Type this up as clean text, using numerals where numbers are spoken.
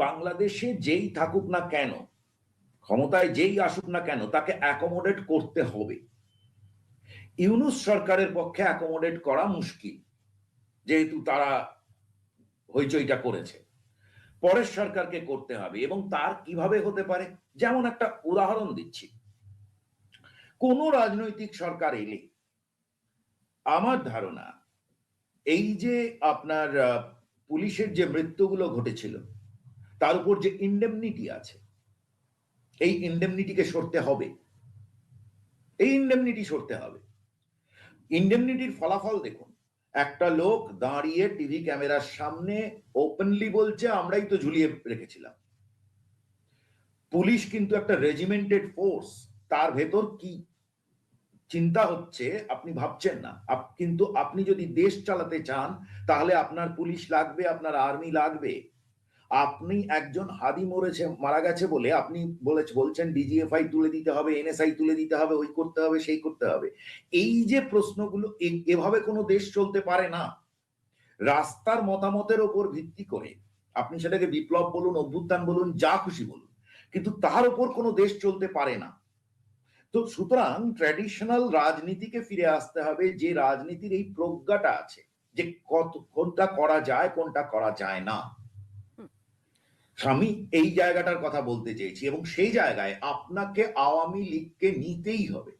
বাংলাদেশে যেই থাকুক না কেন, ক্ষমতায় যেই আসুক না কেন, তাকে অ্যাকোমোডেট করতে হবে। ইউনূস সরকারের পক্ষে অ্যাকোমোডেট করা মুশকিল, যেহেতু তারা হইচইটা করেছে। পরের সরকারকে করতে হবে, এবং তার কিভাবে হতে পারে, যেমন একটা উদাহরণ দিচ্ছি। কোন রাজনৈতিক সরকার এলে আমার ধারণা এই যে আপনার পুলিশের যে মৃত্যুগুলো ঘটেছিল তার উপর যে ইন্ডেমনিটি আছে, এই ইন্ডেমনিটিকে সরতে হবে। এই ইন্ডেমনিটি সরতে হবে। ইন্ডেমনিটির ফলাফল দেখুন, একটা লোক দাঁড়িয়ে টিভি ক্যামেরার সামনে ওপেনলি বলছে আমরাই তো ঝুলিয়ে রেখেছিলাম। পুলিশ কিন্তু একটা রেজিমেন্টেড ফোর্স, তার ভেতর কি চিন্তা হচ্ছে আপনি ভাবছেন না। কিন্তু আপনি যদি দেশ চালাতে চান তাহলে আপনার পুলিশ লাগবে, আপনার আর্মি লাগবে। আপনি একজন হাদি মারা গেছে বলে আপনি বলছেন ডিজিএফআই তুলে দিতে হবে, এনএসআই তুলে দিতে হবে, ওই করতে হবে, সেই করতে হবে। এই যে প্রশ্নগুলো, এভাবে কোনো দেশ চলতে পারে না। রাস্তার মতামতের ওপর ভিত্তি করে আপনি সেটাকে বিপ্লব বলুন, অভ্যুত্থান বলুন, যা খুশি বলুন, কিন্তু তার উপর কোনো দেশ চলতে পারে না। তো সুতরাং ট্র্যাডিশনাল রাজনীতিকে ফিরে আসতে হবে, যে রাজনীতির এই প্রজ্ঞাটা আছে যে কোনটা করা যায়, কোনটা করা যায় না। আমি এই জায়গাটার কথা বলতে চেয়েছি, এবং সেই জায়গায় আপনাকে আওয়ামী লীগকে নিতেই হবে।